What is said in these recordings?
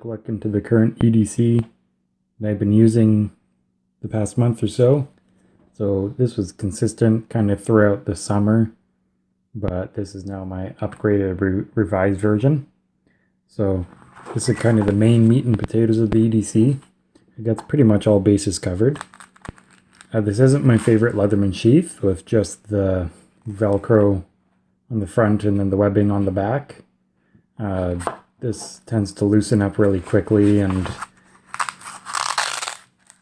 quick look into the current EDC that I've been using the past month or so. So this was consistent kind of throughout the summer, but this is now my upgraded revised version. So this is kind of the main meat and potatoes of the EDC. It gets pretty much all bases covered. This isn't my favorite Leatherman sheath with just the Velcro on the front and then the webbing on the back. This tends to loosen up really quickly, and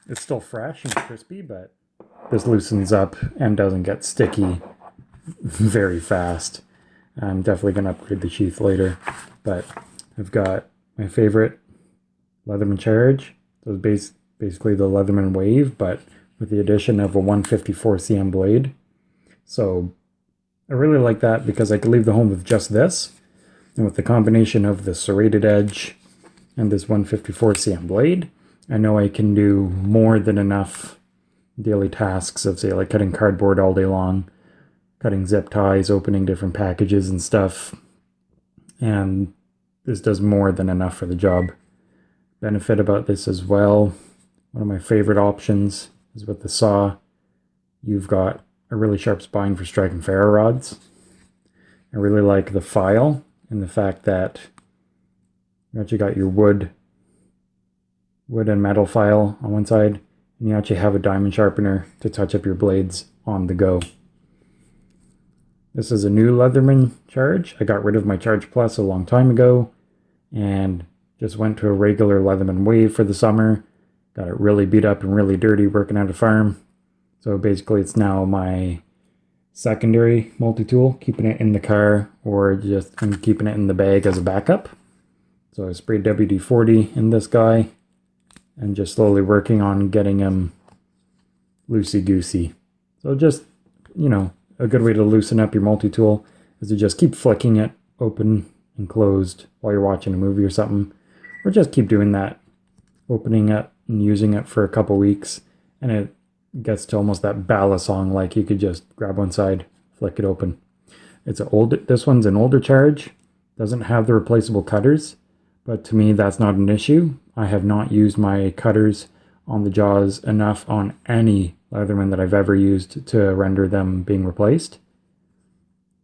it's still fresh and crispy, but this loosens up and doesn't get sticky very fast. I'm definitely going to upgrade the sheath later, but I've got my favorite Leatherman Charge. So it's basically the Leatherman Wave, but with the addition of a 154 cm blade. So I really like that because I could leave the home with just this. And with the combination of the serrated edge and this 154 cm blade, I know I can do more than enough daily tasks of, say, like cutting cardboard all day long, cutting zip ties, opening different packages and stuff. And this does more than enough for the job. Benefit about this as well, one of my favorite options is with the saw. You've got a really sharp spine for striking ferro rods. I really like the file and the fact that you actually got your wood and metal file on one side, and you actually have a diamond sharpener to touch up your blades on the go. This is a new Leatherman Charge. I got rid of my Charge Plus a long time ago and just went to a regular Leatherman Wave for the summer. Got it really beat up and really dirty working at a farm. So basically it's now my secondary multi-tool, keeping it in the car or just keeping it in the bag as a backup. So I sprayed WD-40 in this guy and just slowly working on getting him loosey-goosey. So just, a good way to loosen up your multi-tool is to just keep flicking it open and closed while you're watching a movie or something. Or just keep doing that, opening it and using it for a couple weeks, and it gets to almost that ballad song, like you could just grab one side, flick it open. This one's an older Charge, doesn't have the replaceable cutters, but to me that's not an issue. I have not used my cutters on the jaws enough on any Leatherman that I've ever used to render them being replaced.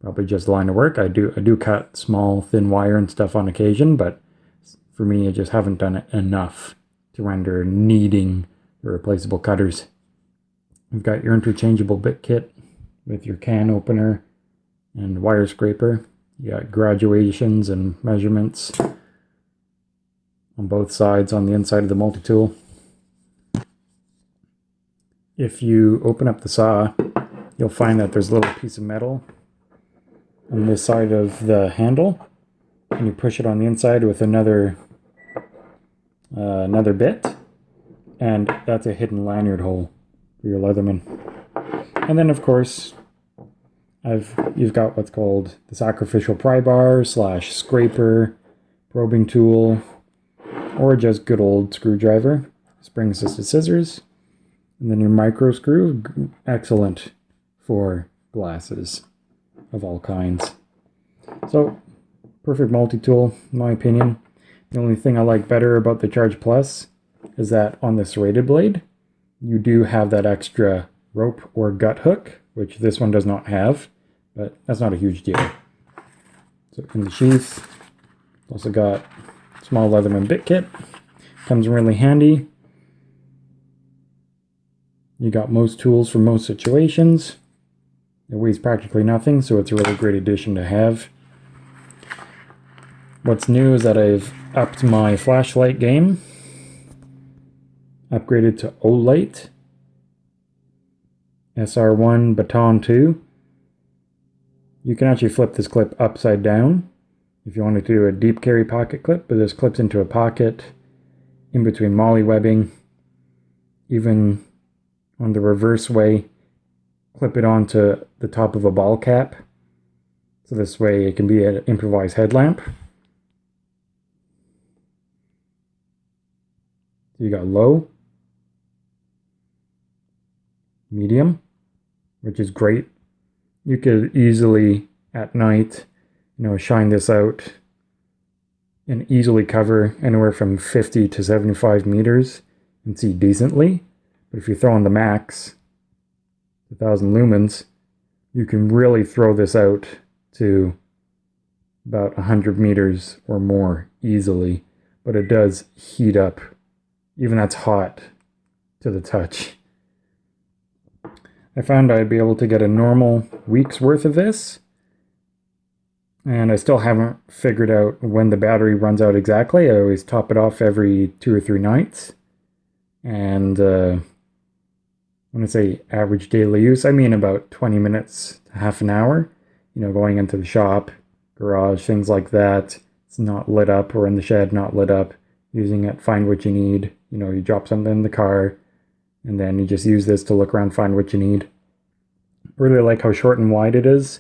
Probably just line of work. I do cut small thin wire and stuff on occasion, but for me I just haven't done it enough to render needing the replaceable cutters. You've got your interchangeable bit kit with your can opener and wire scraper. You got graduations and measurements on both sides on the inside of the multi-tool. If you open up the saw, you'll find that there's a little piece of metal on this side of the handle, and you push it on the inside with another bit, and that's a hidden lanyard hole for your Leatherman. And then of course you've got what's called the sacrificial pry bar / scraper, probing tool, or just good old screwdriver, spring assisted scissors, and then your micro screw, excellent for glasses of all kinds. So perfect multi-tool in my opinion. The only thing I like better about the Charge Plus is that on the serrated blade, you do have that extra rope or gut hook, which this one does not have, but that's not a huge deal. So in the sheath, also got small Leatherman bit kit. Comes in really handy. You got most tools for most situations. It weighs practically nothing, so it's a really great addition to have. What's new is that I've upped my flashlight game. Upgraded to Olight SR1 Baton 2. You can actually flip this clip upside down if you wanted to do a deep carry pocket clip, but this clips into a pocket in between molly webbing. Even on the reverse way, clip it onto the top of a ball cap. So this way it can be an improvised headlamp. You got low, medium, which is great. You could easily at night, shine this out and easily cover anywhere from 50 to 75 meters and see decently. But if you throw on the max, 1000 lumens, you can really throw this out to about 100 meters or more easily. But it does heat up. Even that's hot to the touch. I found I'd be able to get a normal week's worth of this. And I still haven't figured out when the battery runs out exactly. I always top it off every 2 or 3 nights. And when I say average daily use, I mean about 20 minutes to half an hour. You know, going into the shop, garage, things like that. It's not lit up, or in the shed, not lit up. Using it, find what you need. You know, you drop something in the car, and then you just use this to look around, find what you need. Really like how short and wide it is.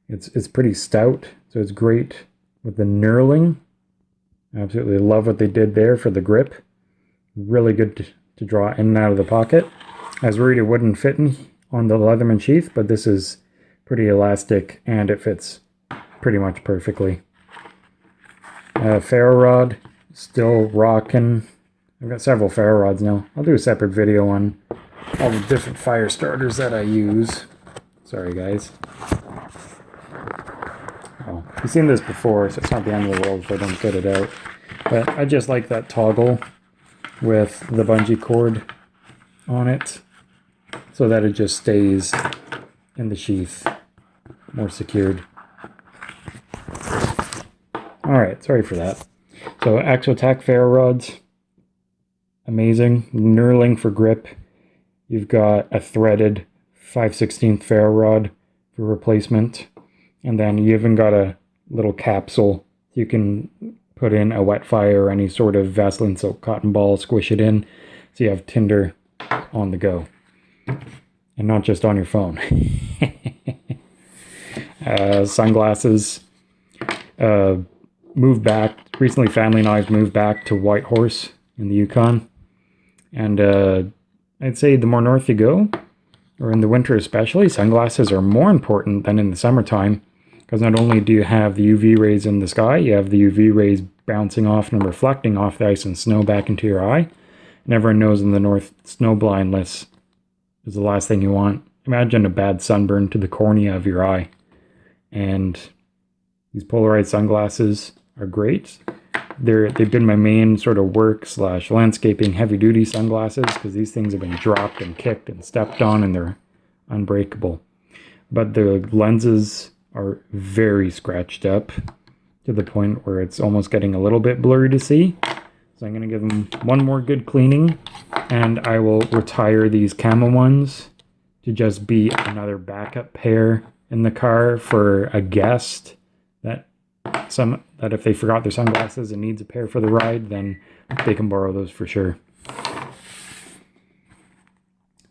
It's pretty stout, so it's great with the knurling. Absolutely love what they did there for the grip. Really good to draw in and out of the pocket. I was worried it wouldn't fit on the Leatherman sheath, but this is pretty elastic and it fits pretty much perfectly. Ferro rod, still rocking. I've got several ferro rods now. I'll do a separate video on all the different fire starters that I use. Sorry guys. Oh, you've seen this before, so it's not the end of the world if I don't get it out. But I just like that toggle with the bungee cord on it, so that it just stays in the sheath more secured. Alright, sorry for that. So Axotech ferro rods, amazing. Knurling for grip. You've got a threaded 5/16 ferro rod for replacement. And then you even got a little capsule you can put in a wet fire or any sort of Vaseline soaked cotton ball, squish it in, so you have tinder on the go. And not just on your phone. Sunglasses. Moved back. Recently family and I moved back to Whitehorse in the Yukon. And I'd say the more north you go, or in the winter especially, sunglasses are more important than in the summertime. Because not only do you have the UV rays in the sky, you have the UV rays bouncing off and reflecting off the ice and snow back into your eye. And everyone knows in the north, snow blindness is the last thing you want. Imagine a bad sunburn to the cornea of your eye. And these polarized sunglasses are great. They've been my main sort of work / landscaping heavy duty sunglasses, because these things have been dropped and kicked and stepped on and they're unbreakable. But the lenses are very scratched up to the point where it's almost getting a little bit blurry to see. So I'm going to give them one more good cleaning, and I will retire these camo ones to just be another backup pair in the car for a guest that if they forgot their sunglasses and needs a pair for the ride, then they can borrow those for sure.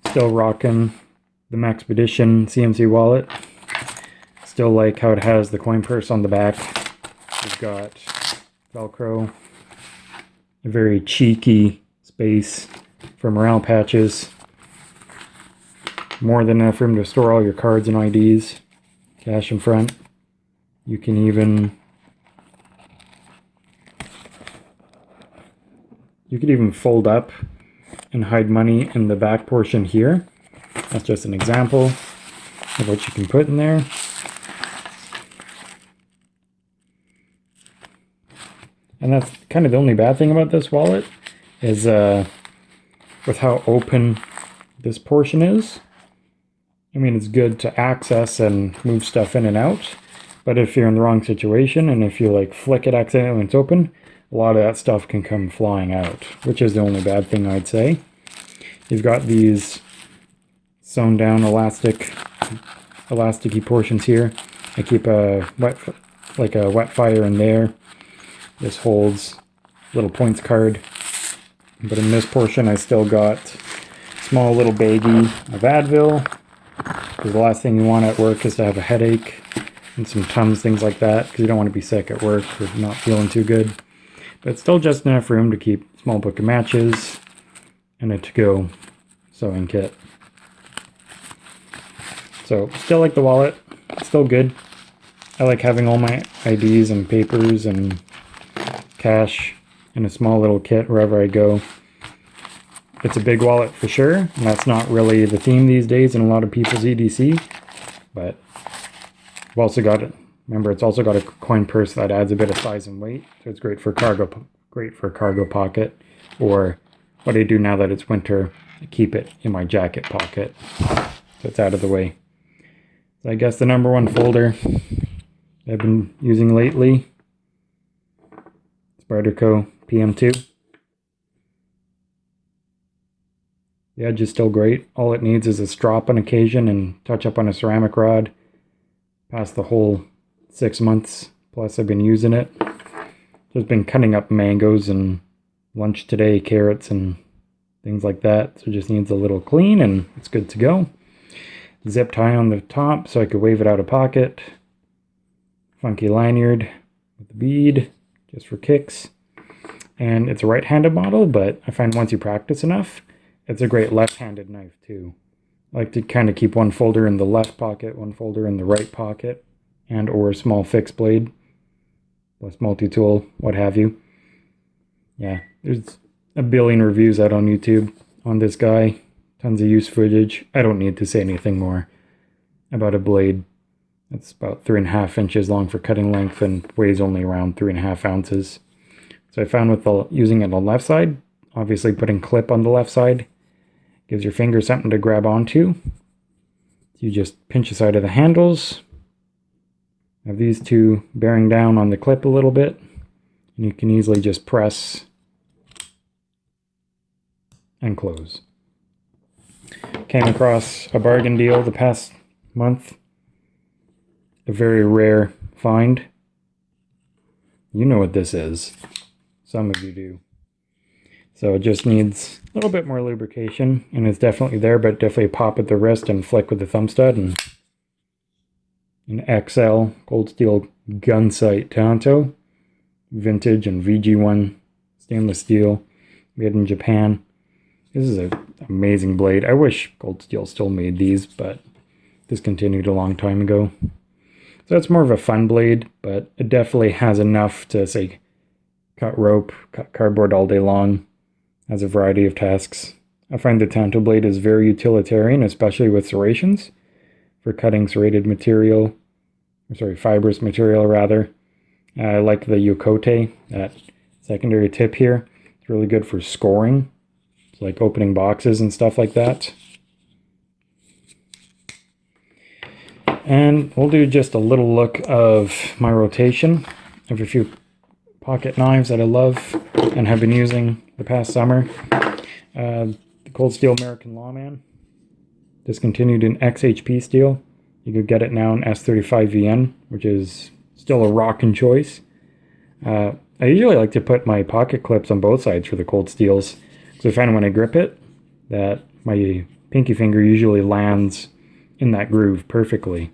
Still rocking the Maxpedition CMC wallet. Still like how it has the coin purse on the back. We've got Velcro, a very cheeky space for morale patches. More than enough room to store all your cards and IDs. Cash in front. You can even fold up and hide money in the back portion here. That's just an example of what you can put in there. And that's kind of the only bad thing about this wallet, is with how open this portion is. I mean, it's good to access and move stuff in and out, but if you're in the wrong situation and if you like flick it accidentally when it's open, a lot of that stuff can come flying out, which is the only bad thing I'd say. You've got these sewn down elasticy portions here. I keep a wet fire in there. This holds a little points card, but in this portion I still got a small little baggie of Advil, because the last thing you want at work is to have a headache, and some Tums, things like that, because you don't want to be sick at work or not feeling too good. But still just enough room to keep a small book of matches and a to-go sewing kit. So still like the wallet, still good. I like having all my IDs and papers and cash in a small little kit wherever I go. It's a big wallet for sure, and that's not really the theme these days in a lot of people's EDC, but I've also got it. Remember, it's also got a coin purse that adds a bit of size and weight, so it's great for cargo pocket, or what I do now that it's winter, I keep it in my jacket pocket, so it's out of the way. So I guess the number one folder I've been using lately, Spyderco PM2. The edge is still great. All it needs is a strop on occasion and touch up on a ceramic rod. Past the whole 6 months plus I've been using it. Just been cutting up mangoes and lunch today, carrots and things like that. So it just needs a little clean and it's good to go. Zip tie on the top so I could wave it out of pocket. Funky lanyard with the bead just for kicks. And it's a right-handed model, but I find once you practice enough, it's a great left-handed knife too. I like to kind of keep one folder in the left pocket, one folder in the right pocket, and or a small fixed blade, plus multi-tool, what have you. Yeah, there's a billion reviews out on YouTube on this guy. Tons of use footage. I don't need to say anything more about a blade. It's about 3.5 inches long for cutting length and weighs only around 3.5 ounces. So I found with using it on the left side, obviously putting clip on the left side gives your finger something to grab onto. You just pinch the side of the handles. Have these two bearing down on the clip a little bit, and you can easily just press and close. Came across a bargain deal the past month. A very rare find. You know what this is. Some of you do. So it just needs a little bit more lubrication, and it's definitely there, but definitely pop at the wrist and flick with the thumb stud. And an XL cold steel gun sight Tanto Vintage and VG1 stainless steel made in Japan. This is an amazing blade. I wish Cold Steel still made these, but discontinued a long time ago. So it's more of a fun blade, but it definitely has enough to, say, cut rope, cut cardboard all day long. Has a variety of tasks. I find the Tanto blade is very utilitarian, especially with serrations, for cutting serrated material, fibrous material rather. I like the yokote, that secondary tip here. It's really good for scoring. Like opening boxes and stuff like that. And we'll do just a little look of my rotation. I have a few pocket knives that I love and have been using the past summer. The Cold Steel American Lawman, discontinued in XHP steel. You could get it now in S35VN, which is still a rockin' choice. I usually like to put my pocket clips on both sides for the Cold Steels. So I find when I grip it, that my pinky finger usually lands in that groove perfectly.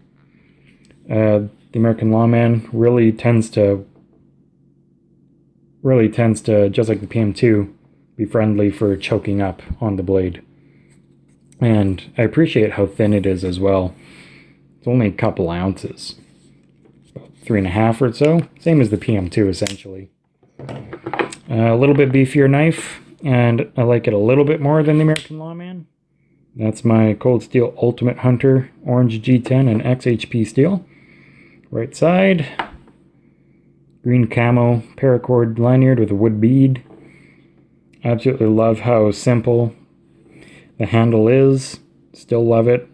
The American Lawman really tends to, just like the PM2, be friendly for choking up on the blade. And I appreciate how thin it is as well. It's only a couple ounces. About 3.5 or so. Same as the PM2 essentially. A little bit beefier knife. And I like it a little bit more than the American Lawman. That's my Cold Steel Ultimate Hunter Orange G10 and XHP steel. Right side, green camo paracord lanyard with a wood bead. Absolutely love how simple the handle is. Still love it.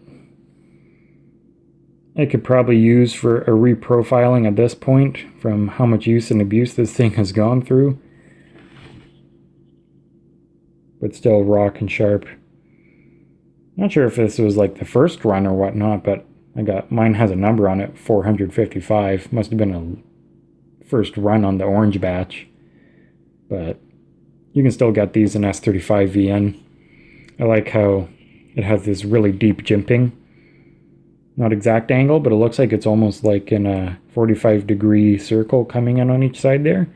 I could probably use for a reprofiling at this point from how much use and abuse this thing has gone through. But still rock and sharp. Not sure if this was like the first run or whatnot, but mine has a number on it, 455. Must have been a first run on the orange batch. But you can still get these in S35VN. I like how it has this really deep jimping. Not exact angle, but it looks like it's almost like in a 45-degree circle coming in on each side there.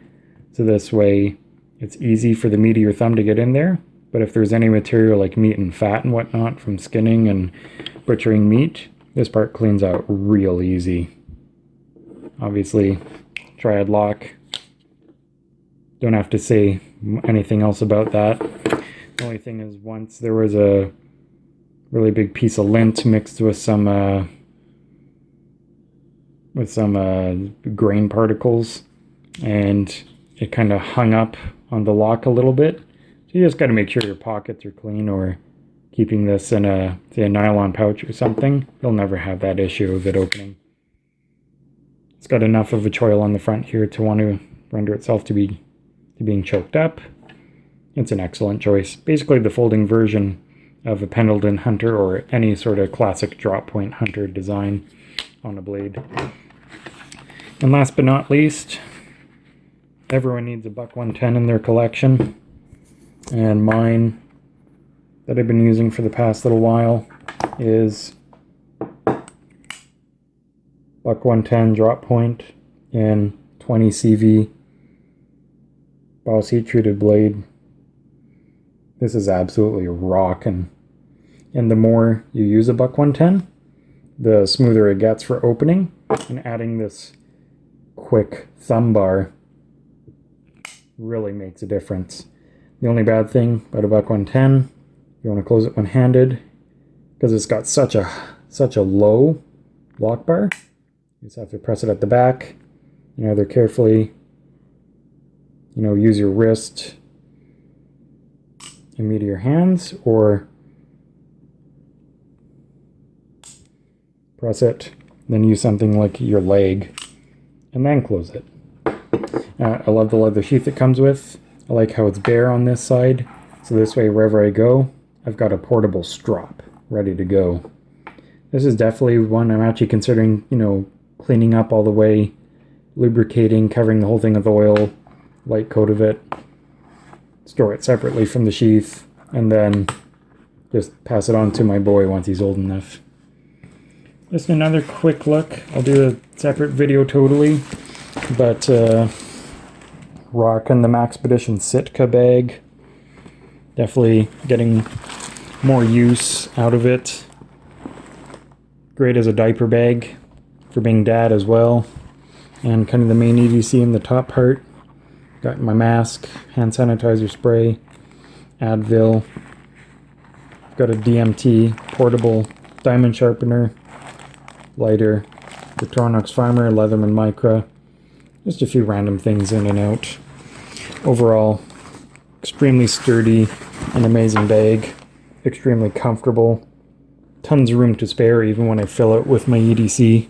So this way it's easy for the meat of your thumb to get in there. But if there's any material like meat and fat and whatnot from skinning and butchering meat, this part cleans out real easy. Obviously, triad lock Don't have to say anything else about that. The only thing is, once there was a really big piece of lint mixed with some grain particles, and it kind of hung up on the lock a little bit. So you just got to make sure your pockets are clean, or keeping this in a, say, a nylon pouch or something. You'll never have that issue of it opening. It's got enough of a choil on the front here to want to render itself to being choked up. It's an excellent choice. Basically the folding version of a Pendleton Hunter or any sort of classic drop point hunter design on a blade. And last but not least, everyone needs a buck 110 in their collection. And mine that I've been using for the past little while is buck 110 drop point in 20 CV Boss heat treated blade. This is absolutely rockin'. And the more you use a buck 110, the smoother it gets for opening. And adding this quick thumb bar really makes a difference. The only bad thing about a buck 110, you want to close it one-handed because it's got such a low lock bar. You just have to press it at the back. You either carefully, use your wrist and meet your hands, or press it, then use something like your leg, and then close it. I love the leather sheath it comes with. I like how it's bare on this side, so this way wherever I go, I've got a portable strap ready to go. This is definitely one I'm actually considering, cleaning up all the way, lubricating, covering the whole thing with oil, light coat of it, store it separately from the sheath, and then just pass it on to my boy once he's old enough. Just another quick look. I'll do a separate video totally, but rocking the Maxpedition Sitka bag. Definitely getting more use out of it. Great as a diaper bag for being dad as well. And kind of the main EDC in the top part. Got my mask, hand sanitizer spray, Advil. Got a DMT portable diamond sharpener, lighter, the Tornox Farmer, Leatherman Micra. Just a few random things in and out. Overall, extremely sturdy, an amazing bag, extremely comfortable, tons of room to spare even when I fill it with my EDC.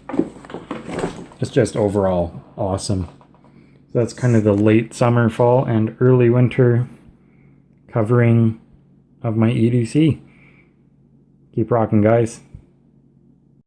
It's just overall awesome. So that's kind of the late summer, fall, and early winter covering of my EDC. Keep rocking, guys.